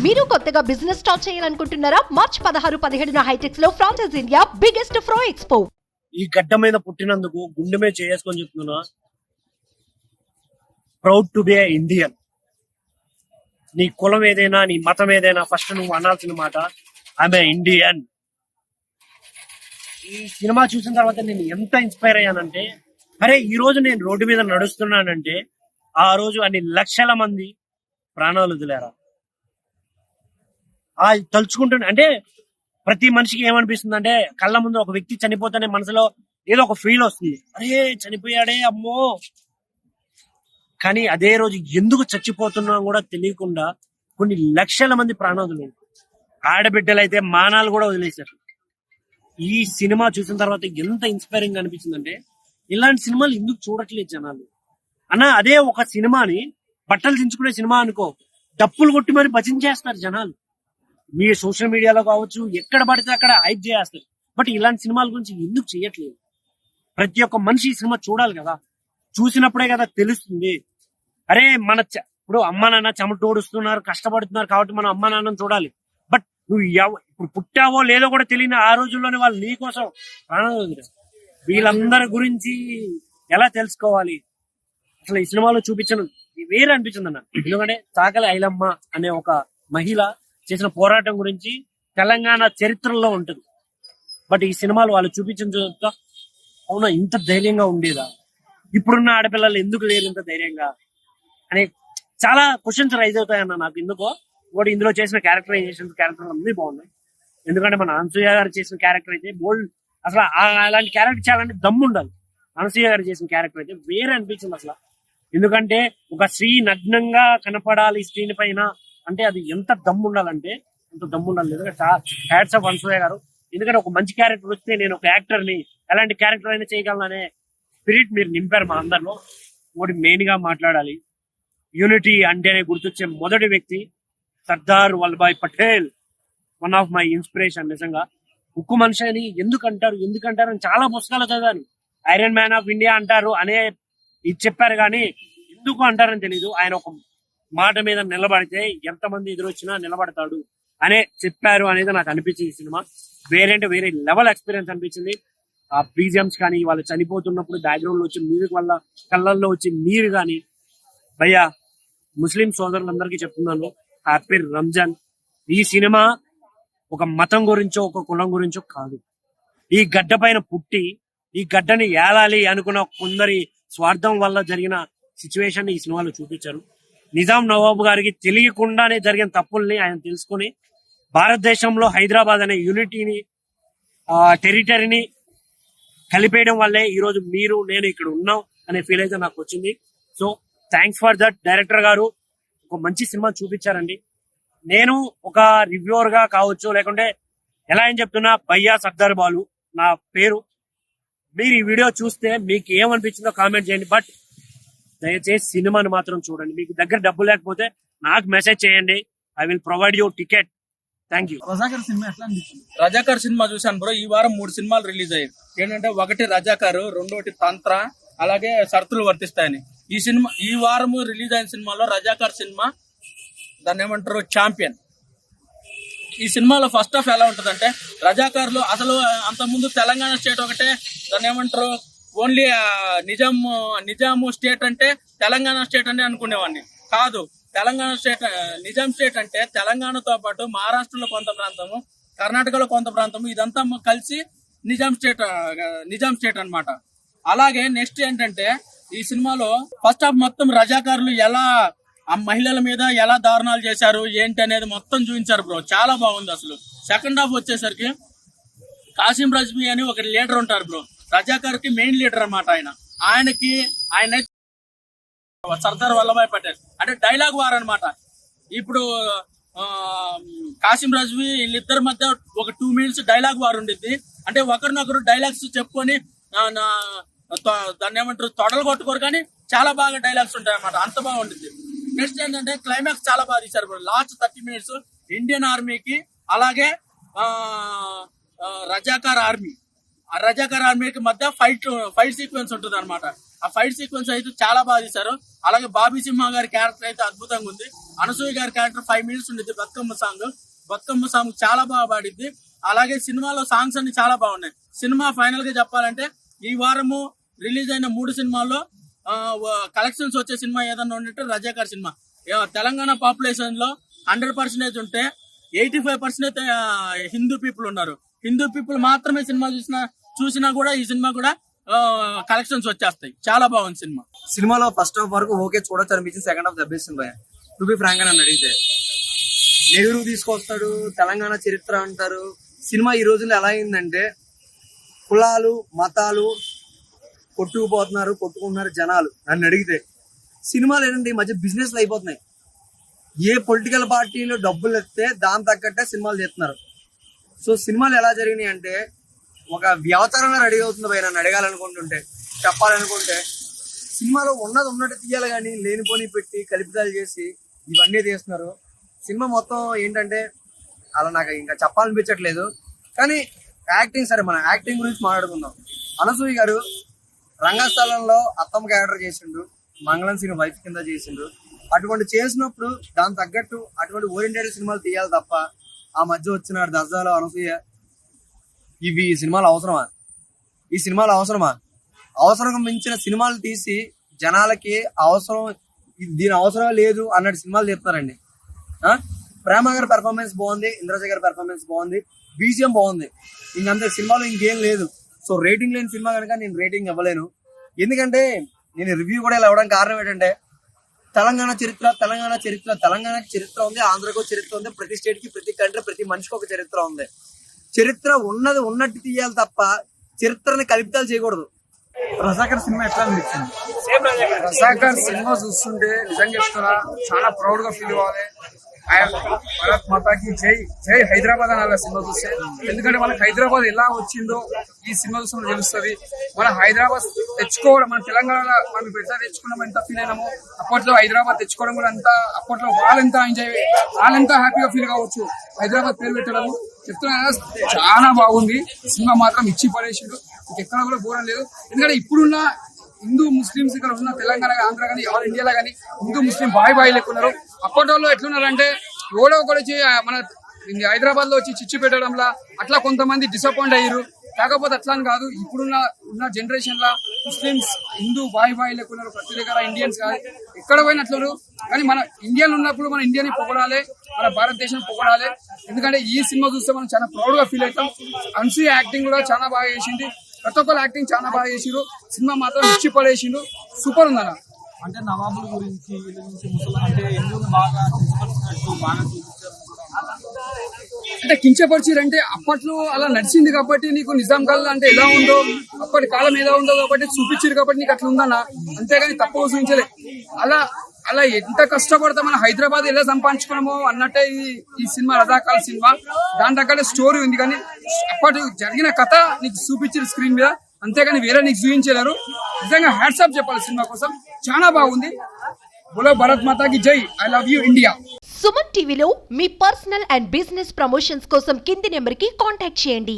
మీరు కొత్తగా business start చేయాలనుకుంటున్నారా? మార్చ్ 16, 17న హైటెక్స్ లో ఫ్రాన్సెస్ ఇండియా బిగ్గెస్ట్ ఫ్రో ఎక్స్పో. ఈ గడ్డ మీద పుట్టినందుకు గుండె మీద చేసుకొని చెప్తున్నా, ప్రౌడ్ టు బి ఇండియన్. నీ కులం ఏదైనా, నీ మతం ఏదైనా, ఫస్ట్ నువ్వు అనాల్సిన మాట ఆమె ఇండియన్. ఈ సినిమా చూసిన తర్వాత నేను ఎంత ఇన్స్పైర్ అయ్యానంటే, అరే ఈ రోజు నేను రోడ్డు మీద నడుస్తున్నానంటే ఆ రోజు అన్ని లక్షల మంది ప్రాణాలు వదిలేరా. ఆ తలుచుకుంటున్నా అంటే ప్రతి మనిషికి ఏమనిపిస్తుంది అంటే, కళ్ళ ముందు ఒక వ్యక్తి చనిపోతేనే మనసులో ఏదో ఒక ఫీల్ వస్తుంది, అరే చనిపోయాడే అమ్మో. కానీ అదే రోజు ఎందుకు చచ్చిపోతున్నా కూడా తెలియకుండా కొన్ని లక్షల మంది ప్రాణాలు వదిలేదు. ఆడబిడ్డలు అయితే మానాలు కూడా వదిలేశారు. ఈ సినిమా చూసిన తర్వాత ఎంత ఇన్స్పైరింగ్ అనిపించిందంటే, ఇలాంటి సినిమాలు ఎందుకు చూడట్లేదు జనాలు అన్న. అదే ఒక సినిమాని బట్టలు దించుకునే సినిమా అనుకో, డప్పులు కొట్టి మరి భజించేస్తారు జనాలు. మీ సోషల్ మీడియాలో కావచ్చు, ఎక్కడ పడితే అక్కడ హైప్ చేస్తారు. బట్ ఇలాంటి సినిమాల గురించి ఎందుకు చేయట్లేదు? ప్రతి ఒక్క మనిషి ఈ సినిమా చూడాలి కదా, చూసినప్పుడే కదా తెలుస్తుంది. అరే ఇప్పుడు అమ్మ నాన్న చెమటోడుస్తున్నారు, కష్టపడుతున్నారు కాబట్టి మనం అమ్మ నాన్నని చూడాలి. బట్ నువ్వు ఇప్పుడు పుట్టావో లేదో కూడా తెలియని ఆ రోజుల్లోనే వాళ్ళు నీ కోసం ప్రాణాలు వదిలేరు. వీళ్ళందరి గురించి ఎలా తెలుసుకోవాలి? అసలు ఈ సినిమాలో చూపించను వేరే అనిపించింది అన్న. ఎందుకంటే చాకలి ఐలమ్మ అనే ఒక మహిళ చేసిన పోరాటం గురించి తెలంగాణ చరిత్రలో ఉంటుంది. బట్ ఈ సినిమాలు వాళ్ళు చూపించిన అవునా ఇంత ధైర్యంగా ఉండేదా? ఇప్పుడున్న ఆడపిల్లలు ఎందుకు లేరు ఇంత ధైర్యంగా అనే చాలా క్వశ్చన్స్ రైజ్ అవుతాయన్న నాకు. ఎందుకో కూడా ఇందులో చేసిన క్యారెక్టర్ అన్ని బాగున్నాయి. ఎందుకంటే మన అనసూయ గారు చేసిన క్యారెక్టర్ అయితే బోల్డ్, అసలు అలాంటి క్యారెక్టర్ చాలా దమ్ము ఉండాలి. అనసూయ గారు చేసిన క్యారెక్టర్ అయితే వేరే అనిపించింది అసలు. ఎందుకంటే ఒక స్త్రీ నగ్నంగా కనపడాలి స్క్రీన్ పైన అంటే అది ఎంత దమ్ము ఉండాలంటే అంత దమ్ము ఉండాలి. ఎందుకంటే హ్యాట్స్ ఆఫ్ అనసూయ గారు. ఎందుకంటే ఒక మంచి క్యారెక్టర్ వస్తే నేను ఒక యాక్టర్ ని ఎలాంటి క్యారెక్టర్ అయినా చేయగలననే స్పిరిట్ మీరు నింపారు మా అందరిలో. ఒకటి మెయిన్ గా మాట్లాడాలి, యూనిటీ అంటేనే గుర్తొచ్చే మొదటి వ్యక్తి Sardar Vallabhbhai Patel. One of my inspiration. నిజంగా ఉక్కు మనిషి అని ఎందుకంటారు అని చాలా పుస్తకాలు చదివాను. ఐరన్ మ్యాన్ ఆఫ్ ఇండియా అంటారు అనే ఇది చెప్పారు, కానీ ఎందుకు అంటారని తెలీదు. ఆయన ఒక మాట మీద నిలబడితే ఎంతమంది ఎదురొచ్చినా నిలబడతాడు అనే చెప్పారు అనేది నాకు అనిపించింది. ఈ సినిమా వేరే లెవెల్ ఎక్స్పీరియన్స్ అనిపించింది. ఆ బీజిఎమ్స్ కానీ, వాళ్ళు చనిపోతున్నప్పుడు బ్యాక్గ్రౌండ్ లో వచ్చే మ్యూజిక్ వల్ల కళ్ళల్లో వచ్చే నీరు కానీ. భయ్యా ముస్లిం సోదరులందరికీ చెప్తున్నాను, హ్యాపీ రంజాన్. ఈ సినిమా ఒక మతం గురించో ఒక కులం గురించో కాదు. ఈ గడ్డ పైన పుట్టి ఈ గడ్డని ఏలాలి అనుకున్న కొందరి స్వార్థం వల్ల జరిగిన సిచ్యువేషన్ ఈ సినిమాలో చూపించారు. నిజాం నవాబు గారికి తెలియకుండానే జరిగిన తప్పుల్ని ఆయన తెలుసుకుని భారతదేశంలో హైదరాబాద్ అనే యూనిటీని, టెరిటరీని కలిపేయడం వల్లే ఈ రోజు మీరు నేను ఇక్కడ ఉన్నాం అనే ఫీల్ అయితే నాకు వచ్చింది. So thanks for that. Director గారు ఒక మంచి సినిమా చూపించారండి. నేను ఒక రివ్యూవర్ గా కావచ్చు, లేకుంటే ఎలా అని చెప్తున్నా, భయ్యా సర్దార్ బాలు నా పేరు. మీరు ఈ వీడియో చూస్తే మీకు ఏమనిపించిందో కామెంట్ చేయండి. బట్ దయచేసి సినిమాని మాత్రం చూడండి. మీకు దగ్గర డబ్బు లేకపోతే నాకు మెసేజ్ చేయండి, I will provide you ticket. Thank you. Razakar cinema చూశాను బ్రో. ఈ వారం 3 సినిమాలు రిలీజ్ అయ్యాయి. ఏంటంటే ఒకటి రజాకారు, రెండోటి తంత్ర, అలాగే షరతులు వర్తిస్తాయని. ఈ వారం రిలీజ్ అయిన సినిమాలో రజాకార్ సినిమా దాన్ని ఏమంటారు ఛాంపియన్. ఈ సినిమాలో ఫస్ట్ హాఫ్ ఎలా ఉంటుందంటే, రజాకార్లు అసలు అంతకుముందు తెలంగాణ స్టేట్ ఒకటే, దాన్ని ఏమంటారు ఓన్లీ నిజాము స్టేట్ అంటే తెలంగాణ స్టేట్ అని అనుకునేవాడిని. కాదు, తెలంగాణ స్టేట్ నిజాం స్టేట్ అంటే తెలంగాణతో పాటు మహారాష్ట్రలో కొంత ప్రాంతము, కర్ణాటకలో కొంత ప్రాంతము, ఇదంతా కలిసి నిజాం స్టేట్ అన్నమాట. అలాగే నెక్స్ట్ ఏంటంటే, ఈ సినిమాలో ఫస్ట్ హాఫ్ మొత్తం రజాకారులు ఎలా ఆ మహిళల మీద ఎలా దారుణాలు చేశారు ఏంటి అనేది మొత్తం చూపించారు బ్రో. చాలా బాగుంది అసలు. సెకండ్ హాఫ్ వచ్చేసరికి కాసిం రజ్మీ అని ఒక లీడర్ ఉంటారు బ్రో, రజాకార్ కి మెయిన్ లీడర్ అన్నమాట. ఆయన సర్దార్ వల్లభాయ్ పటేల్ అంటే డైలాగ్ వార్ అనమాట. ఇప్పుడు కాసిం రజ్మీ వీళ్ళిద్దరి మధ్య ఒక 2 minutes డైలాగ్ వార్ ఉండిద్ది. అంటే ఒకరినొకరు డైలాగ్స్ చెప్పుకొని దాన్ని ఏమంటారు తొడలు కొట్టుకోరు, కానీ చాలా బాగా డైలాగ్స్ ఉంటాయి అన్నమాట. అంత బాగుంటుంది. నెక్స్ట్ ఏంటంటే క్లైమాక్స్ చాలా బాగా తీశారు. లాస్ట్ 30 minutes ఇండియన్ ఆర్మీకి అలాగే రజాకార్ ఆర్మీకి మధ్య ఫైట్ సీక్వెన్స్ ఉంటుంది అనమాట. ఆ ఫైట్ సీక్వెన్స్ అయితే చాలా బాగా తీశారు. అలాగే బాబీ సింహ గారి క్యారెక్టర్ అయితే అద్భుతంగా ఉంది. అనసూయ గారి క్యారెక్టర్ 5 minutes ఉండిద్ది. బతుకమ్మ సాంగ్ చాలా బాగా పాడిద్ది. అలాగే సినిమాలో సాంగ్స్ అన్ని చాలా బాగున్నాయి. సినిమా ఫైనల్ గా చెప్పాలంటే ఈ వారము రిలీజ్ అయిన 3 సినిమాల్లో కలెక్షన్స్ వచ్చే సినిమా ఏదన్నా ఉంటే రజాకార్ సినిమా. తెలంగాణ పాపులేషన్ లో 100% ఉంటే 85% హిందూ పీపుల్ ఉన్నారు. హిందూ పీపుల్ మాత్రమే సినిమా చూసినా కూడా ఈ సినిమా కూడా కలెక్షన్స్ వచ్చేస్తాయి. చాలా బాగుంది సినిమా. సినిమాలో ఫస్ట్ హాఫ్ వరకు ఓకే చూడొచ్చు అనిపించింది. సెకండ్ హాఫ్ దెబ్బేసింది భయ. టు బి ఫ్రాంక్ అని అడిగితే నెహ్రూ తీసుకొస్తాడు, తెలంగాణ చరిత్ర అంటారు. సినిమా ఈ రోజుల్లో ఎలా అయిందంటే కులాలు మతాలు కొట్టుకుంటున్నారు జనాలు. నన్ను అడిగితే సినిమాలు ఏంటంటే ఈ మధ్య బిజినెస్లు అయిపోతున్నాయి. ఏ పొలిటికల్ పార్టీలు డబ్బులు ఎత్తే దాని తగ్గట్టే సినిమాలు చేస్తున్నారు. సో సినిమాలు ఎలా జరిగినాయి అంటే ఒక వ్యవతారంగా రెడీ అవుతుంది భయ. నన్ను అడగాలనుకుంటుంటే చెప్పాలనుకుంటే సినిమాలో ఉన్నట్టు తీయాలి కానీ లేనిపోని పెట్టి కల్పితాలు చేసి ఇవన్నీ తీస్తున్నారు. సినిమా మొత్తం ఏంటంటే అలా నాకు ఇంకా చెప్పాలనిపించట్లేదు. కానీ యాక్టింగ్ సరే, మన యాక్టింగ్ గురించి మాట్లాడుకుందాం. అనసూయ గారు రంగస్థలంలో అత్తమ్మ క్యారెక్టర్ చేసిండు, మంగళం సీన్ వైఫ్ కింద చేసిండు. అటువంటి చేసినప్పుడు దాని తగ్గట్టు అటువంటి ఓరియంటెడ్ సినిమాలు తీయాలి తప్ప ఆ మధ్య వచ్చిన దర్జాలో అనసూయ ఈ సినిమాలు అవసరమా? అవసరం మించిన సినిమాలు తీసి జనాలకి దీని అవసరం లేదు అన్నట్టు సినిమాలు తీస్తున్నారండి. ప్రేమ గారి పెర్ఫార్మెన్స్ బాగుంది, ఇంద్రజ గారి పెర్ఫార్మెన్స్ బాగుంది, బీజిఎం బాగుంది. ఇంకంతే, సినిమాలో ఇంకేం లేదు. సో రేటింగ్ లేని సినిమా కనుక నేను రేటింగ్ ఇవ్వలేను. ఎందుకంటే నేను రివ్యూ కూడా ఇలా ఇవ్వడానికి కారణం ఏంటంటే తెలంగాణ చరిత్ర ఉంది, ఆంధ్రకు చరిత్ర ఉంది, ప్రతి స్టేట్ కి, ప్రతి కంట్రీ, ప్రతి మనిషికి ఒక చరిత్ర ఉంది. చరిత్ర ఉన్నట్టు తీయాలి తప్ప చరిత్రని కల్పితాలు చేయకూడదు. రజాకర్ సినిమా ఎట్లా అనిపించింది? రజాకర్ సినిమా చూస్తుంటే నిజంగా చెప్తున్నా చాలా ప్రౌడ్ గా ఫీల్ అవ్వాలి. భారత్ మాతాకి జై హైదరాబాద్ అనాలి సినిమా చూస్తే. ఎందుకంటే మనకి హైదరాబాద్ ఎలా వచ్చిందో ఈ సినిమా చూస్తే తెలుస్తుంది. మన హైదరాబాద్ తెచ్చుకోవడం, మన తెలంగాణలో మనం ఎట్లా తెచ్చుకున్నాం, ఎంత ఫీల్ అయినామో అప్పట్లో హైదరాబాద్ తెచ్చుకోవడం కూడా అంతా, అప్పట్లో వాళ్ళెంత హ్యాపీగా ఫీల్ కావచ్చు హైదరాబాద్ పేరు పెట్టడం. చెప్తున్నా చాలా బాగుంది సినిమా. మాత్రం ఇచ్చి పడేసిండు, ఎక్కడ కూడా ఘోరం లేదు. ఎందుకంటే ఇప్పుడున్న హిందూ ముస్లింస్ ఇక్కడ ఉన్న తెలంగాణ ఆంధ్ర కానీ ఆల్ ఇండియాలో కానీ హిందూ ముస్లిం బాయ్ లెక్కున్నారు. అప్పట్లో ఎట్లున్నారంటే ఎవడో ఒకటి వచ్చి మన హైదరాబాద్ లో వచ్చి చిచ్చు పెట్టడంలా అట్లా కొంతమంది డిసప్పాయింట్ అయ్యారు. కాకపోతే అట్లా అని కాదు, ఇప్పుడున్న జనరేషన్ లా ముస్లింస్ హిందూ బాయ్ లెక్కున్నారు. ప్రతి దగ్గర ఇండియన్స్ కాదు, ఎక్కడ పోయినట్లు. కానీ మన ఇండియన్ ఉన్నప్పుడు మన ఇండియాని పొగడాలి, మన భారతదేశం పొగడాలి. ఎందుకంటే ఈ సినిమా చూస్తే మనం చాలా ప్రౌడ్ గా ఫీల్ అవుతాం. అనసూయ యాక్టింగ్ కూడా చాలా బాగా చేసింది, ప్రతి ఒక్కరు యాక్టింగ్ చాలా బాగా చేసిండ్రు. సినిమా మాత్రం ఇచ్చి పడేసిండు, సూపర్ ఉందన్న. అంటే నవాబుల గురించి వీళ్ళ నుంచి ముసలి అంటే ఎందుకు బాగా బాగా చూపించారు. అంటే కించపరిచారంటే అప్పట్లో అలా నడిచింది కాబట్టి నీకు నిజాం కాలం అంటే ఎలా ఉందో, అప్పటి కాలం ఎలా ఉందో కాబట్టి చూపించారు కాబట్టి నీకు అట్లా ఉందన్న. అంతేగాని తప్పుగా చూపించలే. అలా ఎంత కష్టపడతా మన హైదరాబాద్ ఎలా సంపాదించుకున్నామో అన్నట్టే ఈ సినిమా రజాకార్ సినిమా. దాని దగ్గర స్టోరీ ఉంది కానీ అప్పటి జరిగిన కథ నీకు చూపించారు స్క్రీన్ మీద, అంతేగాని వేరే నీకు చూపించలేరు. నిజంగా హ్యాట్స్ ఆఫ్ చెప్పాలి సినిమా కోసం, చాలా బాగుంది. బోలో భారత్ మాతాకి జై, I love you India. Suman టీవీలో మీ పర్సనల్ అండ్ బిజినెస్ ప్రమోషన్స్ కోసం కింది నెంబర్ కి కాంటాక్ట్ చేయండి.